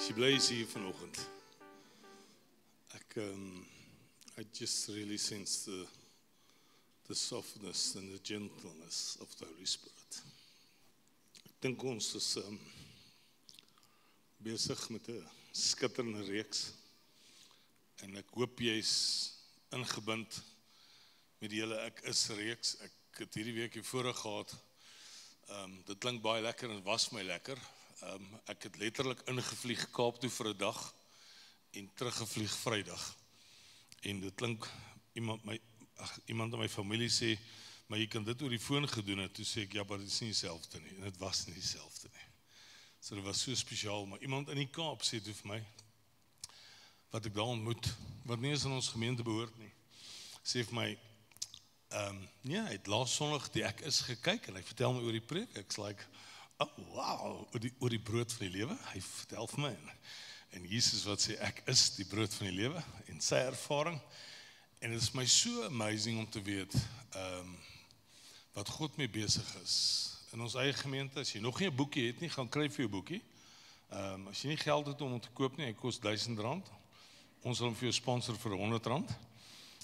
Jy bly hier vanoggend. I just really sense the softness and the gentleness of the Holy Spirit. Ek dink ons is besig met 'n skitterende reeks en ek hoop jy's ingebind met die hele Ek is reeks. Ek het hierdie week hiervore gehad. Dit klink baie lekker en was my lekker. Ek het letterlik ingevlieg Kaap toe vir 'n dag en teruggevlieg Vrydag. En dit klink, iemand in my familie sê, maar jy kan dit oor die foon gedoen het. Toe sê ek, ja, maar dit is nie dieselfde nie. En dit was nie dieselfde nie. So dit was so spesiaal, maar iemand in die Kaap sê toe vir my, wat ek daar ontmoet, wat nie eens in ons gemeente behoort nie, sê vir my, ja, hy het laas Sondag die Ek is gekyk en hy vertel my oor die preek. Ek's like, oh, wow, oor die brood van die lewe. Hy vertel vir my en Jesus wat sê ek is die brood van die lewe en sy ervaring. En dit is my so amazing om te weet wat God mee besig is. In ons eie gemeente, as jy nog nie 'n boekie het nie, gaan kry vir jou boekie. As jy nie geld het om te koop nie, hy kos R1000. Ons sal hom vir jou sponsor vir R100.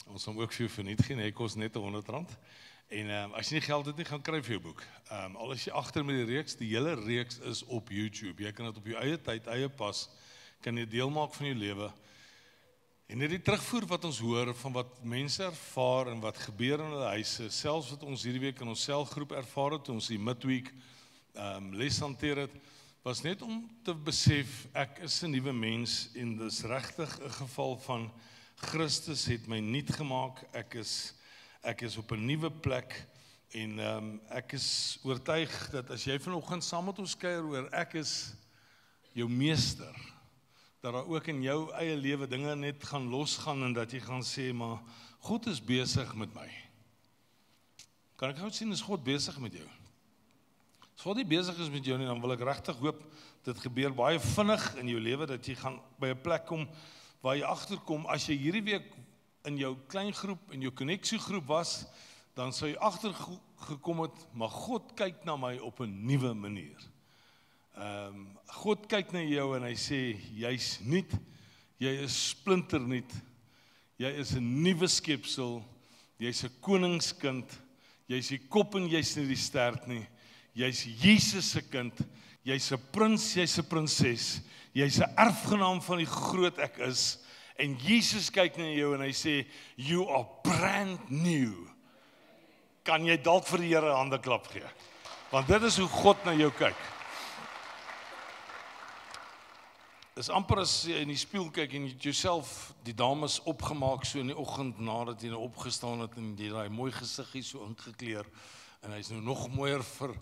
Ons sal hom ook vir jou verniet gee, hy kos net R100. En as jy nie geld het nie, gaan kry vir jou boek. Al is jy agter met die reeks, die hele reeks is op YouTube. Jy kan dit op jou eie tyd, eie pas, kan jy deel maak van jou lewe. En net die terugvoer wat ons hoor van wat mense ervaar en wat gebeur in hulle huise, selfs wat ons hierdie week in ons selgroep ervaar het, toe ons die midweek les hanteer het, was net om te besef, ek is 'n nuwe mens en dis regtig 'n geval van Christus het my nuut gemaak. Ek is op 'n nuwe plek en ek is oortuig dat as jy vanoggend saam met ons kuier oor ek is jou meester, dat daar ook in jou eie lewe dinge net gaan losgaan en dat jy gaan sê, maar God is besig met my. Kan ek gou sien, is God besig met jou? As God nie besig is met jou nie, dan wil ek regtig hoop, dit gebeur baie vinnig in jou lewe, dat jy gaan by 'n plek kom, waar jy agterkom, as jy hierdie week in jou klein groep, in jou konneksiegroep was, dan sou jy agtergekom het, maar God kyk na my op 'n nuwe manier. God kyk na jou en hy sê, jy's nuut, jy is splinternuut, jy is 'n nuwe skepsel, jy's 'n koningskind, jy's die kop en jy's nie die stert nie, jy's Jesus se kind, jy's 'n prins, jy's 'n prinses, jy's 'n erfgenaam van die groot ek is, en Jesus kyk na jou en hy sê, you are brand new. Kan jy dalk vir die Here 'n handeklap gee? Want dit is hoe God na jou kyk. Dis amper as jy in die spieël kyk en jy het jouself, die dames opgemaak so in die oggend nadat jy nou opgestaan het en jy daai mooi gesiggie so ingekleer en hy's nou nog mooier vir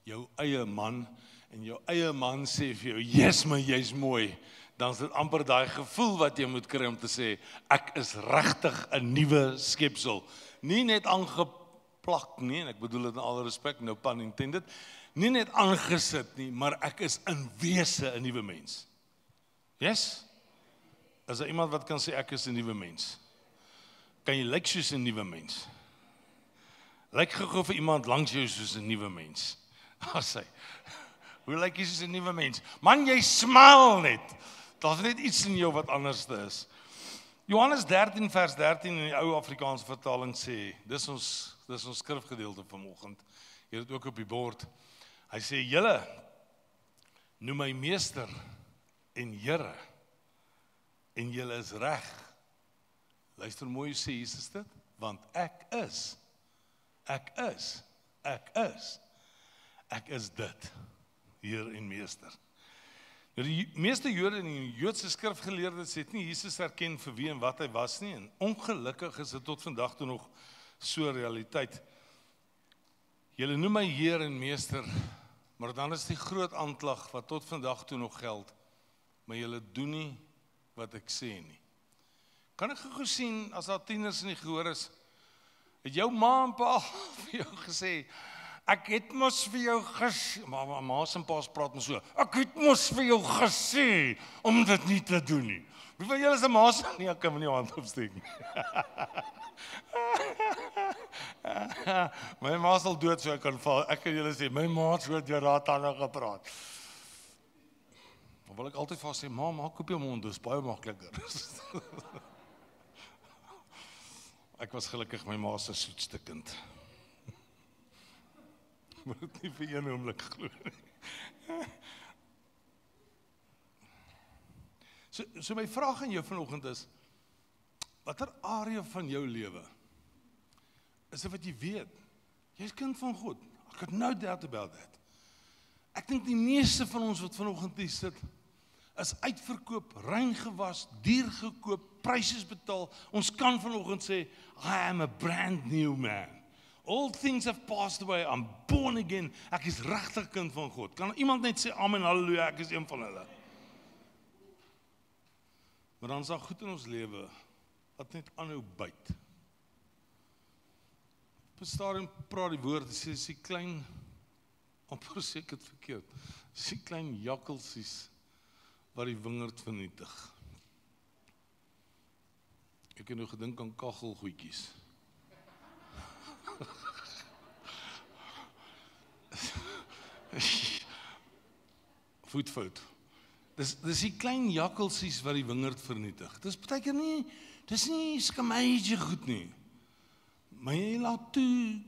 jou eie man en jou eie man sê vir jou, yes my, jy's mooi. Dan is dit amper daai gevoel wat jy moet kry om te sê, ek is regtig 'n nuwe skepsel. Nie net aangeplak nie, en ek bedoel dit in alle respek, no pun intended, nie net aangesit nie, maar ek is in wese 'n nuwe mens. Yes? Is daar iemand wat kan sê ek is 'n nuwe mens? Kan jy lyk soos 'n nuwe mens? Lyk gou vir iemand langs jou soos 'n nuwe mens. Sê, hoe lyk jy soos 'n nuwe mens? Man, jy smaal net. Daar's net iets in jou wat anders is. Johannes 13 vers 13 in die ou Afrikaanse vertaling sê, dis ons skrifgedeelte vanoggend. Jy het dit ook op die bord. Hy sê, julle noem my meester en Here, en julle is reg. Luister mooi hoe sê Jesus dit, want ek is dit, Heer en Meester. Nou die meeste Jode en die Joodse skrifgeleerdes het nie Jesus erken vir wie en wat hy was nie, en ongelukkig is dit tot vandag toe nog so realiteit. Julle noem my Heer en Meester, maar dan is die groot aanklag wat tot vandag toe nog geld, maar julle doen nie wat ek sê nie. Kan ek gou sien, as daar tieners in die gehoor is, het jou ma en pa vir jou gesê, ek het mos vir jou gesê, maar ma's en pa's praat mos so, ek het mos vir jou gesê, om dit nie te doen nie. Wie van julle is 'n ma's? Nee, ek kan my nie hand opsteek nie. My ma sal dood so ek kan val. Ek kan julle sê, my ma het so deur haar tande gepraat. Dan wil ek altyd vir haar sê, ma, maak op jou mond, dis baie makliker. Ek was gelukkig my ma se soetste kind. Moet dit nie vir een oomblik glo nie. So my vraag aan jou vanoggend is, watter area van jou lewe is dit wat jy weet? Jy is kind van God. Ek het no doubt about that. Ek dink die meeste van ons wat vanoggend hier sit, is uitverkoop, rein gewas, duur gekoop, pryses betaal. Ons kan vanoggend sê, I am a brand new man. All things have passed away, I'm born again. Ek is regtig kind van God. Kan iemand net sê, amen, halleluja, ek is een van hulle. Maar dan is daar goed in ons lewe, wat net aanhou byt. Op 'n stadium praat die woord, dis die klein, amper sê ek het verkeerd, dis die klein jakkelsies, wat die wingerd vernietig. Ek het nou gedink aan kachelgoedjies. Voetfout. Dis die klein jakkelsies wat die wingerd vernietig. Dis partykeer nie, dis nie skamage goed nie. Maar jy laat toe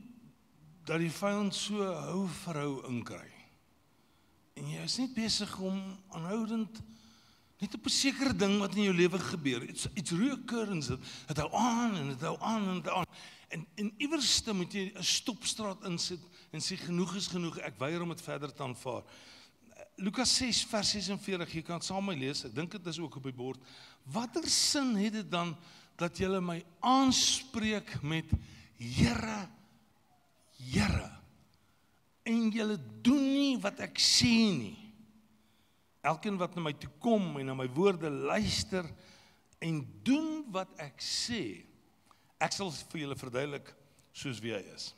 dat die vyand so hou vir hou inkry. En jy is net besig om aanhoudend net op 'n sekere ding wat in jou lewe gebeur. It's reoccurrence. Het hou aan en het hou aan en het hou aan. En iewerste moet jy 'n stopstraat insit en sê genoeg is genoeg, ek weier om dit verder te aanvaar. Lukas 6 vers 46, jy kan het saam met my lees, ek dink dit is ook op die bord. Watter sin het dit dan dat julle my aanspreek met Here, Here, en julle doen nie wat ek sê nie? Elkeen wat na my toe kom en na my woorde luister en doen wat ek sê, ek sal vir julle verduidelik soos wie hy is.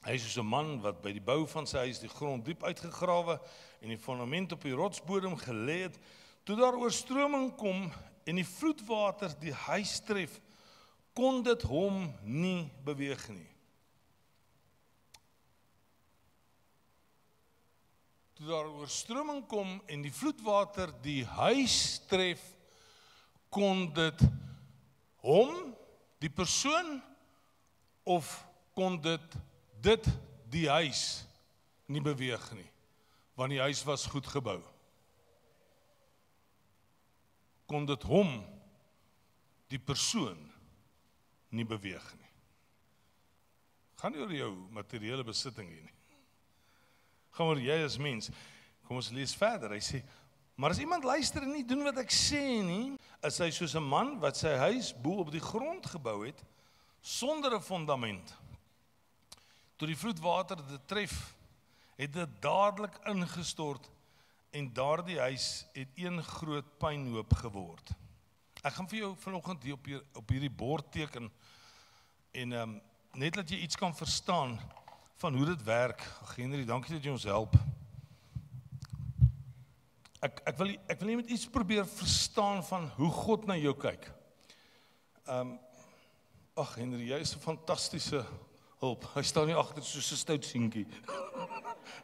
Hy is soos 'n man wat by die bou van sy huis die grond diep uitgegrawe en die fundament op die rotsbodem gelê het, toe daar oorstroming kom en die vloedwater die huis tref, kon dit hom nie beweeg nie. Toe daar oorstroming kom en die vloedwater die huis tref, kon dit hom, die persoon, of kon dit die huis nie beweeg nie, want die huis was goed gebou. Kon dit hom, die persoon, nie beweeg nie. Gaan nie oor jou materiële besitting hier nie. Gaan oor jy as mens. Kom ons lees verder. Hy sê, maar as iemand luister en nie doen wat ek sê nie, is hy soos 'n man wat sy huis bo op die grond gebou het, sonder 'n fundament. Toe die vloedwater dit tref, het dit dadelik ingestort en daardie huis het een groot pynhoop geword. Ek gaan vir jou vanoggend hier op hierdie bord teken en net dat jy iets kan verstaan van hoe dit werk. Henry, dankie dat jy ons help. Ek wil net met iets probeer verstaan van hoe God na jou kyk. Henry, jy is 'n fantastiese hulp. Hy staan nie agter soos 'n stout seentjie.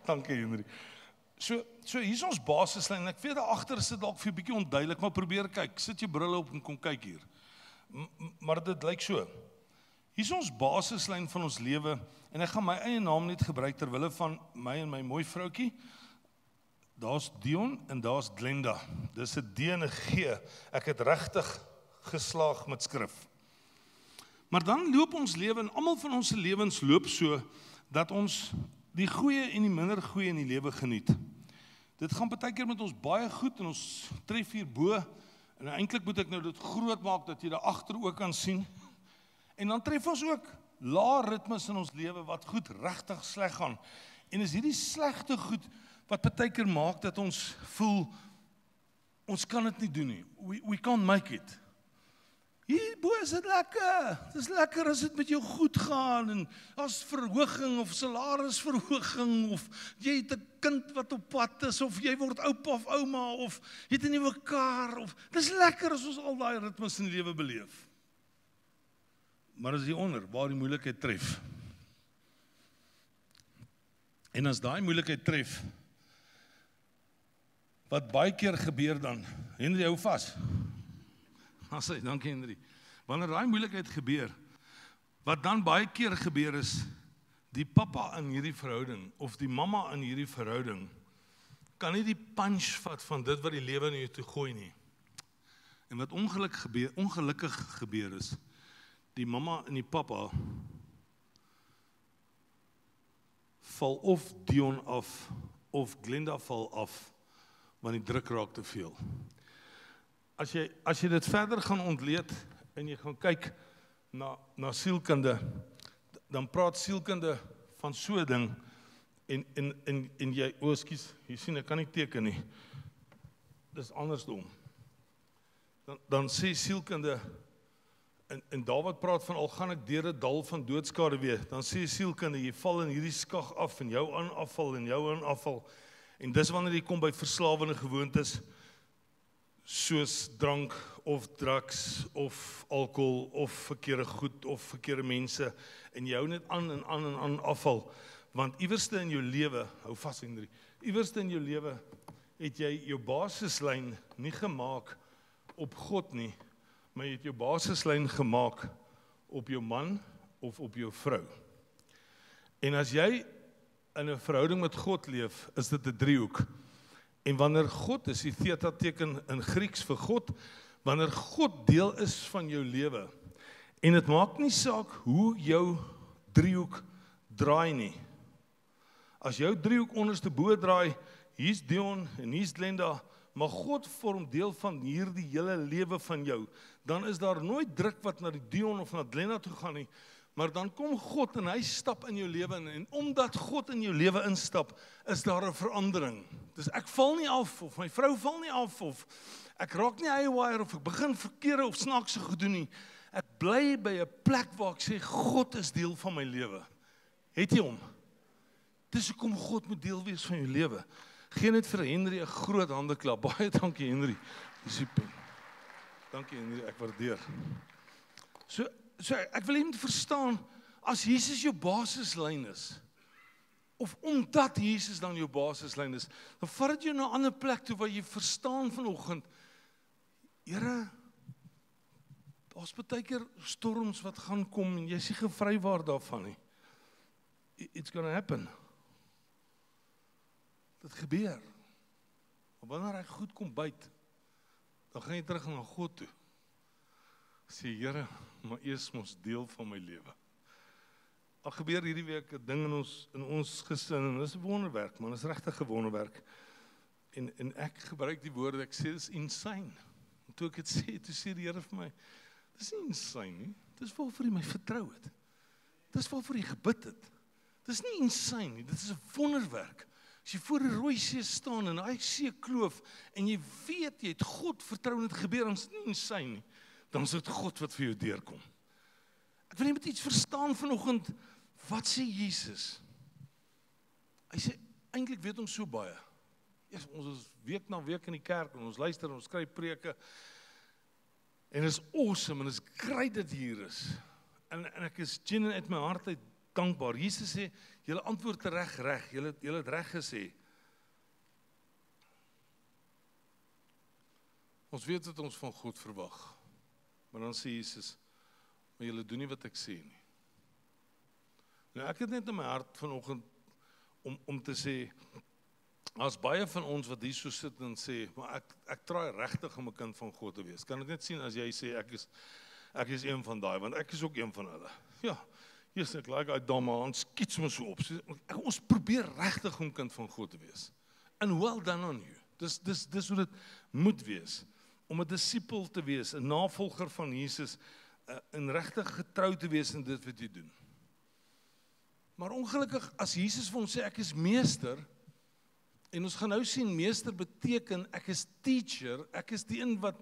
Dankie, Henry. So hier is ons basislyn. Ek weet daar agter is dit dalk vir 'n bietjie onduidelik, maar probeer kyk. Sit jou brille op en kom kyk hier. Maar dit lyk so. Hier is ons basislyn van ons lewe en ek gaan my eie naam net gebruik ter wille van my en my mooi vroutjie. Daar's Dion en daar's Glenda. Dis 'n D en 'n G. Ek het regtig geslaag met skrif. Maar dan loop ons lewe en almal van ons se lewens loop so dat ons die goeie en die minder goeie in die lewe geniet. Dit gaan partykeer met ons baie goed en ons tref hier bo en eintlik moet ek nou dit groot maak dat jy daar agter ook kan sien. En dan tref ons ook lae ritmes in ons lewe wat goed regtig sleg gaan. En is hierdie slegte goed wat partykeer maak dat ons voel ons kan dit nie doen nie. We can't make it. Hierbo is dit lekker. Dit is lekker as dit met jou goed gaan en as verhoging of salarisverhoging of jy het 'n kind wat op pad is of jy word oupa of ouma of jy het 'n nuwe kar of dis lekker as ons al daai ritmes in die lewe beleef. Maar as die onder waar die moeilikheid tref. En as daai moeilikheid tref, wat baie keer gebeur dan, Henry, hou vas. Sê, dankie Henry. Wanneer daai moeilikheid gebeur, wat dan baie keer gebeur is, die pappa in hierdie verhouding, of die mamma in hierdie verhouding, kan nie die punch vat van dit wat die lewe in jou toe gooi nie. En wat ongelukkig gebeur is, die mamma en die pappa val of Dion af, of Glenda val af, want die druk raak te veel. As jy dit verder gaan ontleed, en jy gaan kyk na sielkunde, dan praat sielkunde van so 'n ding, en jy, ekskuus, jy sien, ek kan nie teken nie, dis andersom. Dan sê sielkunde, en Dawid praat van, al gaan ek deur 'n dal van doodskade weer, dan sê sielkunde, jy val in hierdie skag af, en jou aan afval, en jou aan afval, en dis wanneer jy kom by verslawende gewoontes, soos drank, of drugs, of alkohol, of verkeerde goed, of verkeerde mense, en jy hou net aan en aan en aan afval, want iewerste in jou lewe, hou vas Henry, iewerste in jou lewe, het jy jou basislyn nie gemaak op God nie, maar jy het jou basislyn gemaak op jou man, of op jou vrou. En as jy in 'n verhouding met God leef, is dit 'n driehoek. En wanneer God is, die theta teken in Grieks vir God, wanneer God deel is van jou lewe, en dit maak nie saak hoe jou driehoek draai nie. As jou driehoek onderste bo draai, hier's Dion en hier's Glenda, maar God vorm deel van hierdie hele lewe van jou, dan is daar nooit druk wat na die Dion of na Glenda toe gaan nie, maar dan kom God en hy stap in jou lewe in, en omdat God in jou lewe instap, is daar 'n verandering. Dus ek val nie af, of my vrou val nie af, of ek raak nie haywire, of ek begin verkeerde of snaakse goed doen nie. Ek bly by 'n plek waar ek sê, God is deel van my lewe. Het jy hom? Dis hoekom God moet deel wees van jou lewe. Gee net vir Henry 'n groot handeklap. Baie dankie Henry. Dis die pen. Dankie Henry, ek waardeer. So ek wil net verstaan, as Jesus jou basislyn is, of omdat Jesus dan jou basislyn is, dan vat dit jou na 'n ander plek toe waar jy verstaan vanoggend, Here, daar's baie keer storms wat gaan kom en jy is nie gevrywaar daarvan nie. It's gonna happen. Dit gebeur. Maar wanneer hy goed kom byt, dan gaan jy terug na God toe. Sê, Here, maar U is mos deel van my lewe. Al gebeur hierdie week 'n ding in ons gesin, en dit is 'n wonderwerk, man, dit is regtig 'n wonderwerk. En ek gebruik die woorde, ek sê, dis insane. En toe ek dit sê, toe sê die Here vir my, dis nie insane nie, dis waarvoor jy my vertrou het. Dis waarvoor jy gebid het. Dis nie insane nie, dit is 'n wonderwerk. As jy voor die Rooi See staan en hy see kloof, en jy weet jy het God vertrou en dit gebeur, dan is dit nie insane nie, dan is dit God wat vir jou deurkom. Ek wil net met iets verstaan vanoggend, wat sê Jesus? Hy sê, eintlik weet ons so baie. Yes, ons is week na week in die kerk, en ons luister en ons skryf preke, en is awesome, en is great dat hier is. En ek is genuine uit my hart uit dankbaar. Jesus sê, julle antwoord reg, julle het reg gesê. Ons weet wat ons van God verwag. Maar dan sê Jesus, maar julle doen nie wat ek sê nie. Nou ek het net in my hart vanoggend om te sê, as baie van ons wat hier so sit en sê, maar ek traai regtig om 'n kind van God te wees. Kan ek net sien as jy sê ek is een van daai, want ek is ook een van hulle. Ja, Jesus, ek like uit damme, ons skiets my so op. Ons probeer regtig om kind van God te wees. And well done on you. Dis hoe dit moet wees. Om 'n disipel te wees, 'n navolger van Jesus, en regtig getrou te wees in dit wat jy doen. Maar ongelukkig, as Jesus vir ons sê, ek is meester, en ons gaan nou sien, meester beteken, ek is teacher, ek is die een wat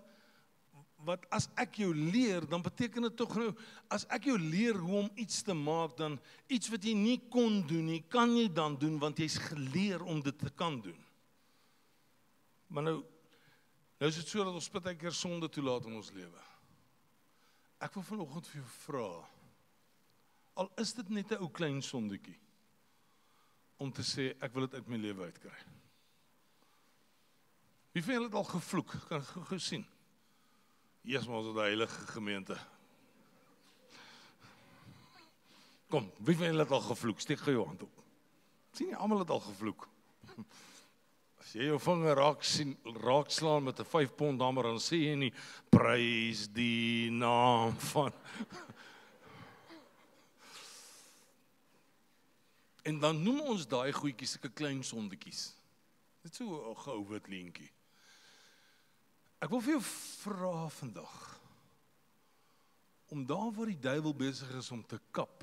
as ek jou leer, dan beteken dit tog nou, as ek jou leer hoe om iets te maak, dan iets wat jy nie kon doen nie, kan jy dan doen, want jy's geleer om dit te kan doen. Maar nou is dit so dat ons baie keer sonde toelaat in ons lewe. Ek wil vanoggend vir jou vra, al is dit net 'n ou klein sondetjie, om te sê, ek wil dit uit my lewe uitkry. Wie van julle het al gevloek? Kan ek gou sien? Eers maar ons die heilige gemeente. Kom, wie van julle het al gevloek? Steek gou jou hand op. Sien jy, almal het al gevloek. As jy jou vinger raak slaan met 'n 5 pond hamer, dan sê jy nie, prys die naam van. En dan noem ons daai goedjies sulke klein sondetjies. Dit so 'n gou wit leentjie. Ek wil vir jou vra vandag, om daar waar die duiwel besig is om te kap,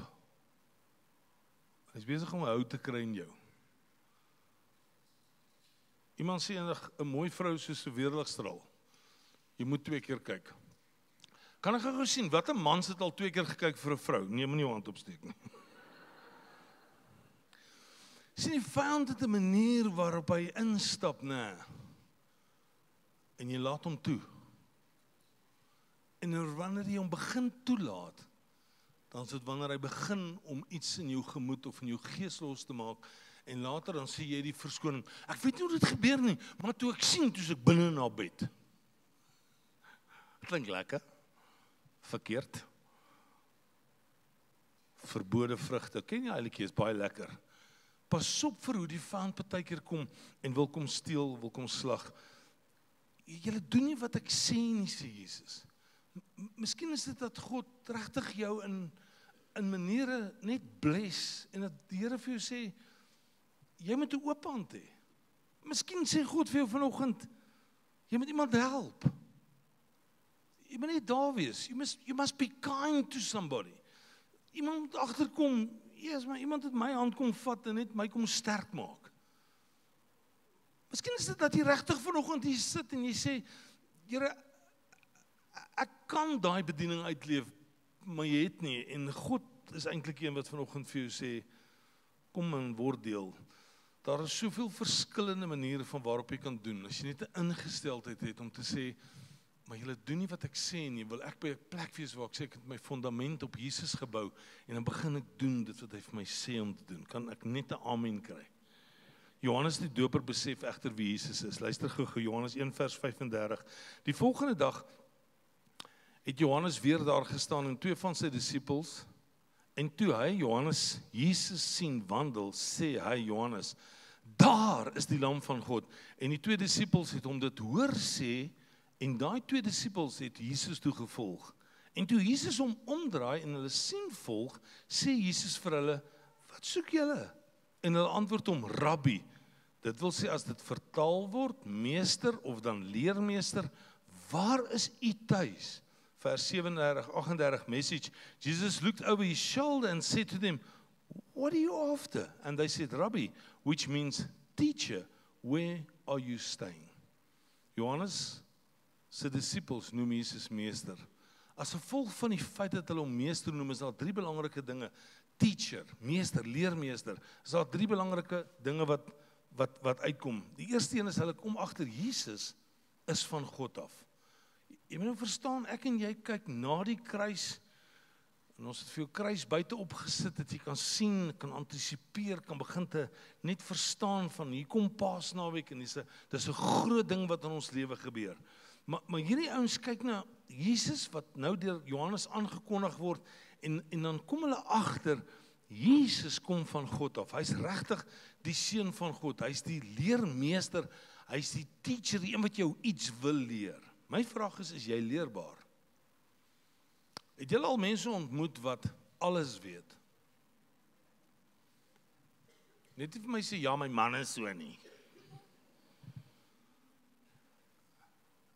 hy is besig om 'n hout te kry in jou. Iemand sê eendag, 'n mooi vrou soos 'n weerligstraal. Jy moet 2 keer kyk. Kan ek gou sien, watter mans het al 2 keer gekyk vir 'n vrou? Nee, moenie jou hand opsteek nie. Sien, die vyand het 'n manier waarop hy instap, nee. En jy laat hom toe. En wanneer jy hom begin toelaat, dan is dit wanneer hy begin om iets in jou gemoed of in jou gees los te maak, en later dan sê jy die verskoning, ek weet nie hoe dit gebeur nie, maar toe ek sien, toe is ek binne in haar bed. Klink lekker. Verkeerd. Verbode vrugte, ken jy eintlik, is baie lekker. Pas op vir hoe die vyand partykeer kom en wil kom steel, wil kom slag. Julle doen nie wat ek sê nie, sê Jesus. Miskien is dit dat God regtig jou in maniere net bless en dat die Here vir jou sê, jy moet 'n oop hand hê. Miskien sê God vir jou vanoggend, jy moet iemand help. Jy moet net daar wees. You must be kind to somebody. Iemand moet agterkom, yes, maar iemand het my hand kom vat en net my kom sterk maak. Miskien is dit dat jy regtig vanoggend hier sit en jy sê, Here, ek kan daai bediening uitleef, maar jy het nie, en God is eintlik een wat vanoggend vir jou sê, kom en word deel. Daar is soveel verskillende maniere van waarop jy kan doen, as jy net 'n ingesteldheid het om te sê, maar julle doen nie wat ek sê nie, wil ek by 'n plek wees waar ek sê, ek het my fondament op Jesus gebou, en dan begin ek doen dit wat hy vir my sê om te doen. Kan ek net 'n amen kry? Johannes die Doper besef egter wie Jesus is. Luister gou, Johannes 1 vers 35. Die volgende dag het Johannes weer daar gestaan en 2 van sy disippels, en toe hy Johannes Jesus sien wandel, sê hy Johannes, daar is die lam van God. En die 2 disippels het hom dit hoor sê, en daai 2 disippels het Jesus toe gevolg. En toe Jesus hom omdraai en hulle sien volg, sê Jesus vir hulle, wat soek julle? En hulle antwoord hom, Rabbi. Dit wil sê as dit vertaal word, meester of dan leermeester, waar is u tuis? Vers 37, 38 message. Jesus looked over his shoulder and said to them, what are you after? And they said, Rabbi, which means teacher, where are you staying? Johannes sy disippels noem Jesus meester. As gevolg van die feit dat hulle hom meester noem, is daar 3 belangrike dinge. Teacher, meester, leermeester. Is daar 3 belangrike dinge wat uitkom. Die eerste een is hulle kom agter Jesus is van God af. Jy moet nou verstaan, ek en jy kyk na die kruis, en ons het vir jou kruis buite opgesit, dat jy kan sien, kan antisipeer, kan begin te net verstaan van, hier kom Paasnaweek, en dis 'n groot ding wat in ons lewe gebeur. Maar hierdie ouens kyk na Jesus, wat nou deur Johannes aangekondig word, en dan kom hulle agter, Jesus kom van God af, hy's regtig die seun van God, hy's die leermeester, hy's die teacher, die een wat jou iets wil leer. My vraag is jy leerbaar? Het jy al mense ontmoet wat alles weet? Net vir my sê, ja, my man is so nie.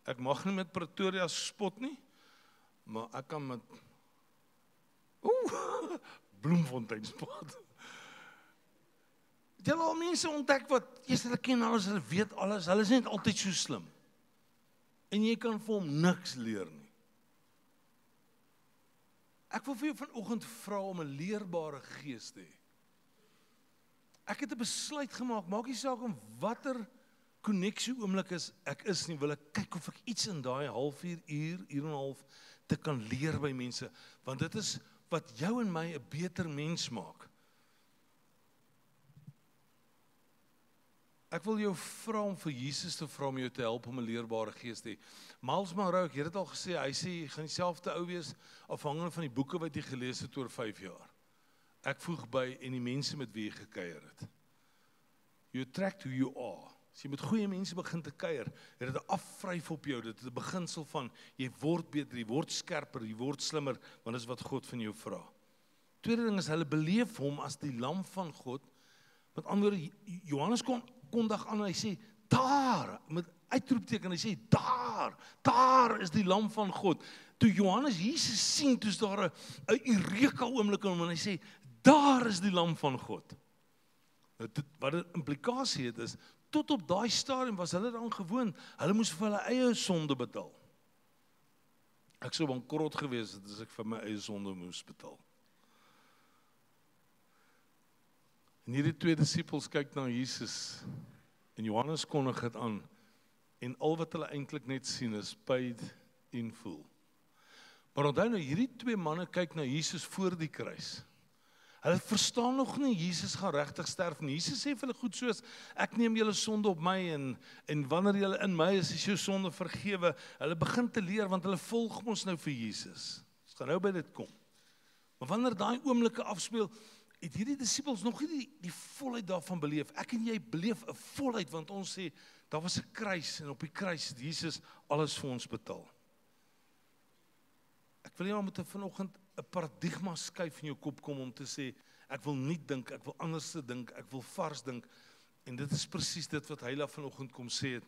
Ek mag nie met Pretoria spot nie, maar ek kan met Bloemfontein spot. Het jy al mense ontdek wat, hulle ken alles, hulle weet alles, hulle is net altyd so slim. En jy kan vir hom niks leer nie. Ek wil vir jou vanoggend vra om 'n leerbare gees te hê. Ek het 'n besluit gemaak, maak nie saak om watter koneksie oomblik ek is nie, wil ek kyk of ek iets in daai halfuur, uur en 'n half te kan leer by mense, want dit is wat jou en my 'n beter mens maak. Ek wil jou vra om vir Jesus te vra om jou te help om 'n leerbare gees te hê. Miles Monroe, ek het dit al gesê, hy sê jy gaan dieselfde ou wees afhangende van die boeke wat jy gelees het oor 5 jaar. Ek voeg by en die mense met wie jy gekuier het. You attract who you are. As jy met goeie mense begin te kuier, het dit 'n afvryf op jou, dit is 'n beginsel van jy word beter, jy word skerper, jy word slimmer, want dit is wat God van jou vra. Tweede ding is hulle beleef hom as die lam van God. Met ander woorde, Johannes kondig aan, hy sê daar, met uitroepteken, hy sê daar is die lam van God. Toe Johannes Jesus sien, toe is daar 'n eureka oomblik in hom en hy sê daar is die lam van God. Wat die implikasie het is, tot op daai stadium was hulle dan gewoon, hulle moes vir hulle eie sonde betaal. Ek sou bankrot gewees het as ek vir my eie sonde moes betaal. En hierdie 2 disippels kyk na Jesus en Johannes kondig dit aan en al wat hulle eintlik net sien is paid in full. Maar onthou nou, hierdie 2 manne kyk na Jesus voor die kruis. Hulle verstaan nog nie, Jesus gaan regtig sterf nie. Jesus sê vir hulle goed soos, ek neem julle sonde op my en wanneer julle in my is jou sonde vergewe. Hulle begin te leer, want hulle volg ons nou vir Jesus. Ons gaan nou by dit kom. Maar wanneer daai oomblikke afspeel, het hierdie disippels nog nie die volheid daarvan beleef. Ek en jy beleef 'n volheid, want ons sê, daar was 'n kruis en op die kruis het Jesus alles vir ons betaal. Ek wil jy moet vanoggend 'n paradigma skuif in jou kop kom om te sê, ek wil nie dink, ek wil anders te dink, ek wil vars dink, en dit is presies dit wat Heila vanoggend kom sê het.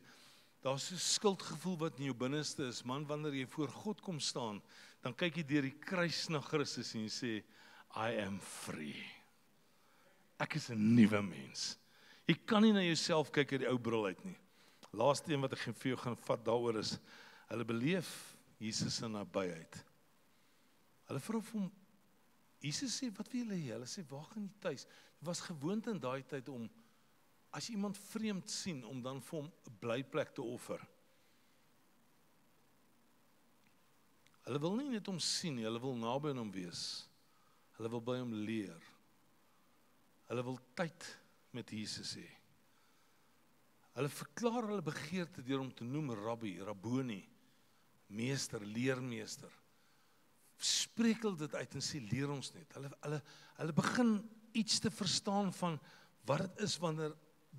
Daar is 'n skuldgevoel wat in jou binneste is, man, wanneer jy voor God kom staan, dan kyk jy deur die kruis na Christus en jy sê, I am free. Ek is 'n nuwe mens. Jy kan nie na jouself kyk uit die ou bril uit nie. Laaste een wat ek vir jou gaan vat daaroor is, hulle beleef Jesus se nabyheid. Hulle vra vir hom, Jesus sê, wat wil julle hê? Hulle sê, waar gaan jy tuis? Dit was gewoonte in daai tyd om, as jy iemand vreemd sien, om dan vir hom 'n blyplek te offer. Hulle wil nie net hom sien nie, hulle wil naby aan hom wees. Hulle wil by hom leer. Hulle wil tyd met Jesus hê. Hulle verklaar hulle begeerte deur hom te noem Rabbi, Rabboni, meester, leermeester. Spreek hulle dit uit en sê, leer ons net. Hulle begin iets te verstaan van wat dit is wanneer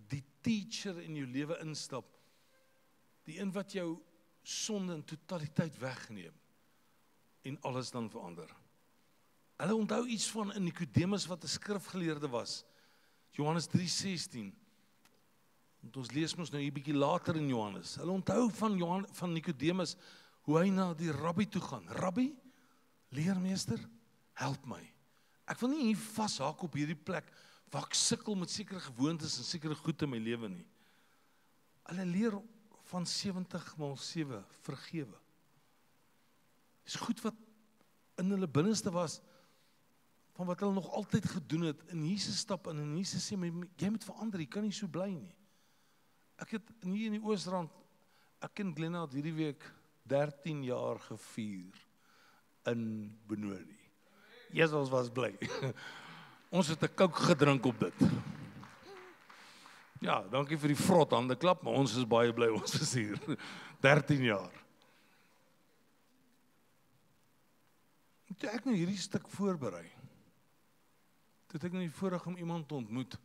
die teacher in jou lewe instap, die een wat jou sonde in totaliteit wegneem en alles dan verander. Hulle onthou iets van in Nikodemus wat 'n skrifgeleerde was. Johannes 3:16. Want ons lees mos nou hier bietjie later in Johannes. Hulle onthou van Nikodemus hoe hy na die rabbi toe gaan. Rabbi, leermeester, help my. Ek wil nie hier vashaak op hierdie plek waar ek sukkel met sekere gewoontes en sekere goed in my lewe nie. Hulle leer van 70x7 vergewe. Dis goed wat in hulle binneste was van wat hulle nog altyd gedoen het. En Jesus stap in en Jesus sê, jy moet verander, jy kan nie so bly nie. Ek het hier in die Oosrand, ek en Glenna het hierdie week 13 jaar gevier in Benoni. Jesus was bly. Ons het 'n Coke gedrink op dit. Ja, dankie vir die vrot hande klap, maar ons is baie bly ons is hier. 13 jaar. Toe ek nou hierdie stuk voorberei, toe het ek nou die voorreg om iemand te ontmoet,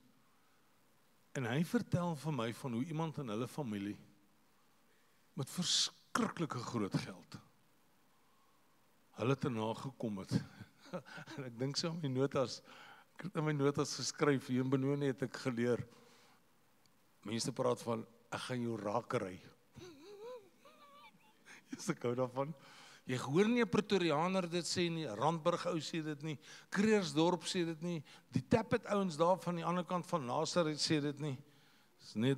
en hy vertel vir my van hoe iemand in hulle familie met verskriklike groot geld hulle te nagekom het. En ek dink so in my notas geskryf, hier in Benoni het ek geleer, mense praat van, ek gaan jou rakery. Ek hou daarvan. Jy hoor nie 'n Pretoriaaner dit sê nie, Randburg ou sê dit nie, Kreersdorp sê dit nie, die Tappet ouens daar van die ander kant van Nazareth sê dit nie. Dis net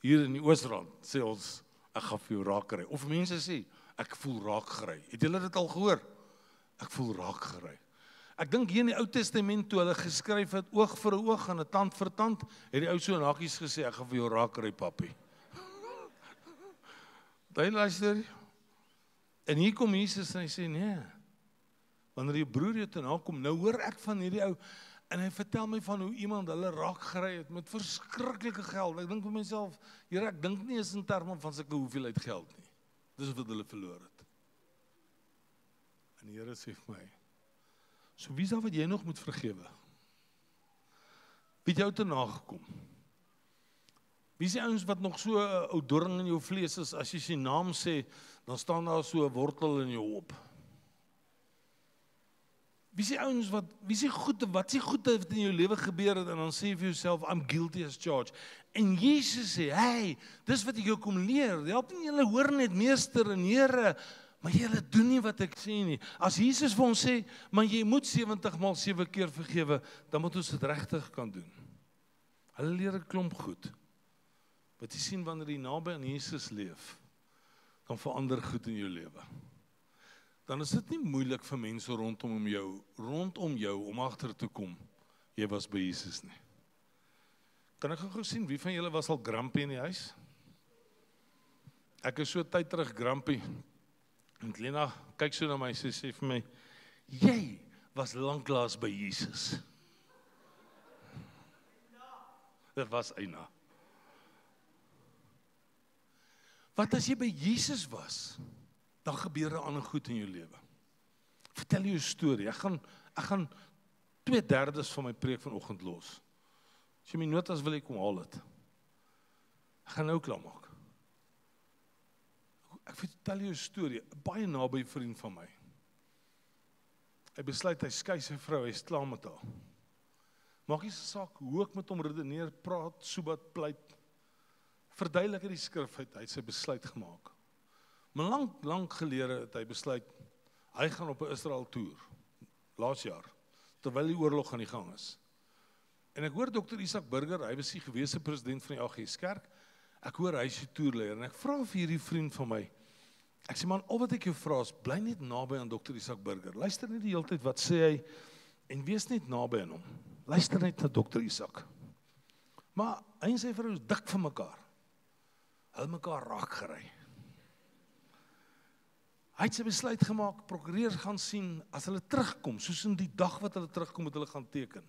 hier in die Oosrand sê ons, ek gaan vir jou rakery. Of mense sê, ek voel raakgery. Het julle dit al gehoor? Ek voel raakgery. Ek dink hier in die Ou Testament toe hulle geskryf het, oog vir 'n oog en 'n tand vir tand, het die ou so in hakkies gesê, ek gaan vir jou raakgery, papi. Daai luister. En hier kom Jesus en hy sê, nee, wanneer jou broer jou te nakom, nou hoor ek van hierdie ou, En hy vertel my van hoe iemand hulle raak gery het met verskriklike geld. Ek dink vir myself, Here, ek dink nie eens in terme van sulke hoeveelheid geld nie. Dis wat hulle verloor het. En die Here sê vir my, so wie is daar wat jy nog moet vergewe? Wie het jou te nagekom? Wie is die ouens wat nog so 'n ou doring in jou vlees is, as jy sy naam sê, dan staan daar so 'n wortel in jou hop. Wie is die ouens wat is die goede wat in jou lewe gebeur het, en dan sê jy vir jouself, I'm guilty as charged. En Jesus sê, hey, dis wat ek jou kom leer. Help nie julle hoor net meester en Here, maar julle doen nie wat ek sê nie. As Jesus vir ons sê, maar jy moet 70 maal 7 keer vergewe, dan moet ons dit regtig kan doen. Hulle leer 'n klomp goed. Wat jy sien wanneer jy naby aan Jesus leef, dan verander goed in jou lewe. Dan is dit nie moeilik vir mense rondom jou om agter te kom, jy was by Jesus nie. Kan ek gou sien, wie van julle was al grumpy in die huis? Ek is so tyd terug grumpy, en Lena kyk so na my, sy sê vir my, jy was lanklaas by Jesus. Dit was Eina. Wat as jy by Jesus was, dan gebeur 'n ander goed in jou lewe. Vertel jou 'n storie. Ek gaan 2/3 van my preek vanoggend los. As jy my notas wil kom haal dit. Ek gaan nou klaar maak. Ek vertel jou 'n storie, 'n baie naby vriend van my. Hy besluit hy skei sy vrou, hy is klaar met haar. Maak nie saak hoe ek met hom redeneer, praat, soebat, pleit. Verduidelik die skrif uit, hy het sy besluit gemaak. Maar lang gelede het hy besluit, hy gaan op 'n Israel toer, laas jaar, terwyl die oorlog aan die gang is. En ek hoor Dr. Isak Burger, hy was die gewese president van die AGS Kerk, ek hoor hy is die toerleier, en ek vra vir hierdie vriend van my, ek sê man, al wat ek jou vra is, bly net naby aan Dr. Isak Burger, luister net die hele tyd wat sê hy, en wees net naby aan hom, luister net na Dr. Isak. Maar hy en sy vrou is dik vir mekaar, hulle mekaar raak gery. Hy het sy besluit gemaak, prokureur gaan sien, as hulle terugkom, soos in die dag wat hulle terugkom, moet hulle gaan teken.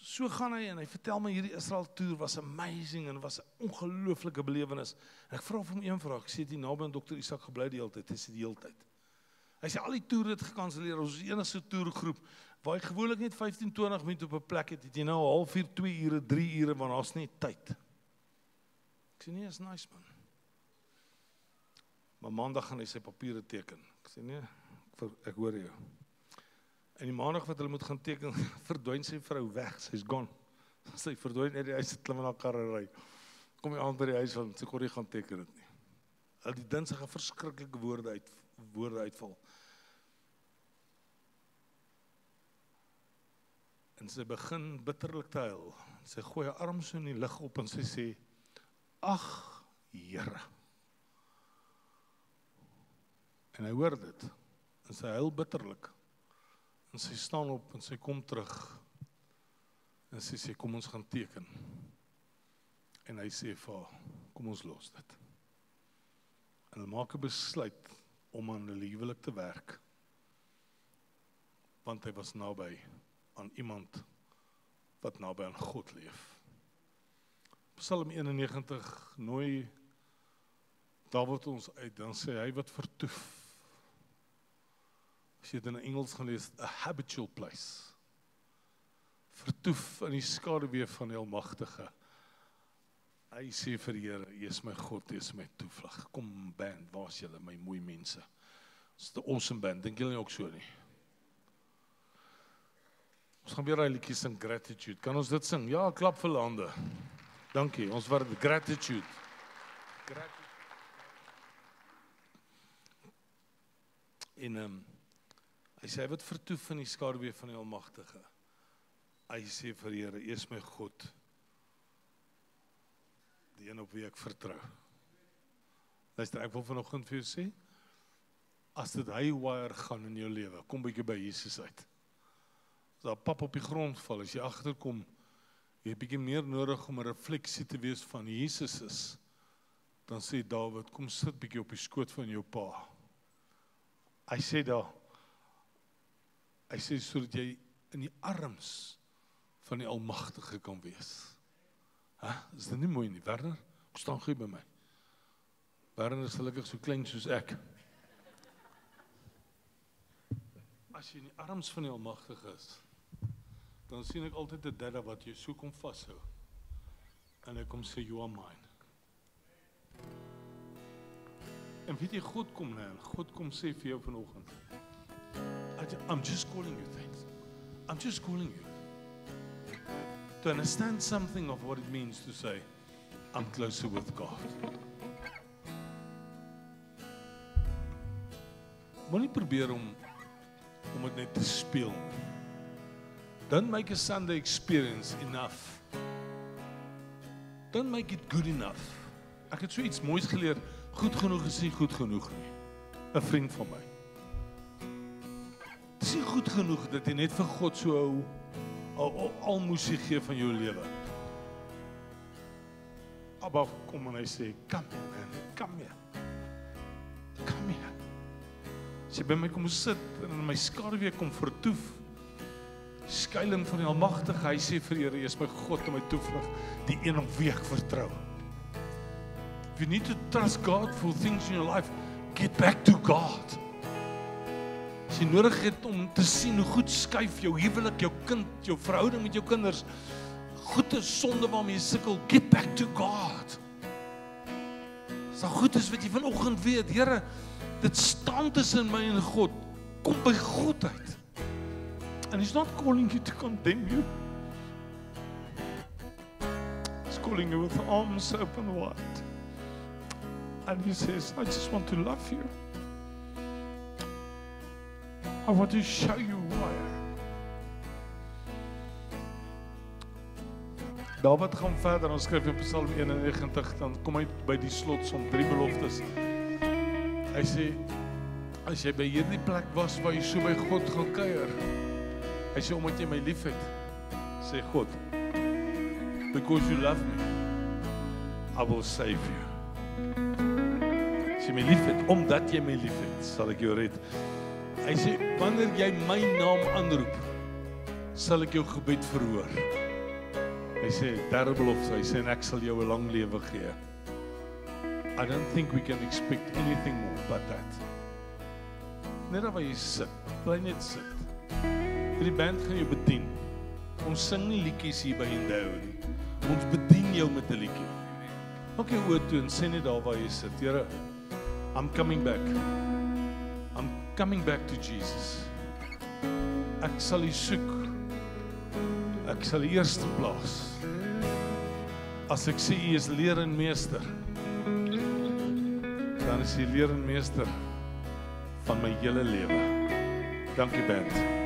So gaan hy, en hy vertel my, hierdie Israel toer was amazing, en was 'n ongelooflike belewenis. En ek vra vir hom een vraag, ek sê, het hy naby aan Dr. Isak gebly die hele tyd, hy sê die hele tyd. Hy sê, al die toere het gekanselleer, ons is die enigste toergroep, waar hy gewoonlik net 15-20 minute op 'n plek het jy nou 1/2 uur, 2 ure, 3 ure, want daar's nie tyd. Ek sê, nee, is nice man. Maar maandag gaan hy sy papiere teken. Ek sê, nee, ek hoor jou. En die maandag wat hulle moet gaan teken, verdwyn sy vrou weg, sy's gone. Sy verdwyn uit die huis, klim in haar kar en ry. Kom hy aan by die huis, van sy kon nie gaan teken dit nie. Hulle die dinsdag verskriklike woorde uitval. En sy begin bitterlik te huil. Sy gooi haar arms so in die lug op en sy sê, ag, Here. En hy hoor dit, en sy huil bitterlik, en sy staan op, en sy kom terug, en sy sê, kom ons gaan teken. En hy sê vir haar, kom ons los dit. En hulle maak 'n besluit om aan hulle huwelik te werk, want hy was naby aan iemand wat naby aan God leef. Psalm 91 nooi Dawid ons uit, dan sê hy wat vertoef. As jy dit in Engels gaan lees, a habitual place. Vertoef in die skaduwee van die Almagtige. Hy sê vir die Here, jy is my God, jy is my toevlug. Kom band, waar is julle, my mooi mense? Dit is 'n awesome band, dink julle nie ook so nie? Ons gaan weer 'n liedjie sing, Gratitude. Kan ons dit sing? Ja, klap vir hande. Dankie, ons waardeer Gratitude. En hy sê, hy wat vertoef in die skaduwee van die Almagtige. Hy sê vir die Here, U is my God, die een op wie ek vertrou. Luister, ek wil vanoggend vir jou sê, as dit haywire gaan in jou lewe, kom bietjie by Jesus uit. As daar pap op die grond val, as jy agterkom, jy het bietjie meer nodig om 'n refleksie te wees van Jesus is, dan sê Dawid, kom sit bietjie op die skoot van jou pa. Hy sê daar, hy sê sodat jy in die arms van die Almagtige kan wees. Is dit nie mooi nie, Werner? Kom staan gou by my. Werner is gelukkig so klein soos ek. As jy in die arms van die Almagtige is, dan sien ek altyd 'n dadda wat jou so kom vashou. En hy kom sê, you are mine. En weet jy, God kom nou, en God kom sê vir jou vanoggend, I'm just calling you things. I'm just calling you to understand something of what it means to say, I'm closer with God. Moenie probeer om dit net te speel. Don't make a Sunday experience enough. Don't make it good enough. Ek het so iets moois geleer, goed genoeg is nie goed genoeg nie. 'n Vriend van my. Dit is nie goed genoeg dat jy net vir God so almoesie gee van jou lewe. Abba kom en hy sê, come here man, come here. Come here. As jy by my kom sit en in my skaduwee kom vertoef, skuilings van die Almagtige, hy sê vir Here, jy is my God en my toevlug, die een op wie ek vertrou. If you need to trust God for things in your life, get back to God. As jy nodig het om te sien hoe goed skuif jou huwelik, jou kind, jou verhouding met jou kinders, goeie sonde waarmee jy sukkel, get back to God. As daar goed is wat jy vanoggend weet, Here, dit staan tussen my en God, kom by God uit. And He's not calling you to condemn you. He's calling you with arms open wide. And He says, I just want to love you. I want to show you who I am. Dawid gaan verder, ons skryf in Psalm 91, dan kom hy by die slotsom, 3 beloftes. Hy sê, as jy by hierdie plek was waar jy so by God gaan kuier, hy sê, omdat jy my lief het, sê God, because you love me, I will save you. As jy my lief het, omdat jy my lief het, sal ek jou red. Hy sê, wanneer jy my naam aanroep, sal ek jou gebed verhoor. Hy sê, derde belofte, hy sê, en ek sal jou 'n lang lewe gee. I don't think we can expect anything more but that. Net waar jy sit, bly net sit. Die band gaan jou bedien. Ons sing nie liedjies hier by Endeavour nie. Ons bedien jou met 'n liedjie. Maak jou oë toe en sê net daar waar jy sit, Here, I'm coming back. I'm coming back to Jesus. Ek sal U soek. Ek sal U eerste plaas. As ek sê U is Leer en Meester, dan is U Leer en Meester van my hele lewe. Dankie band.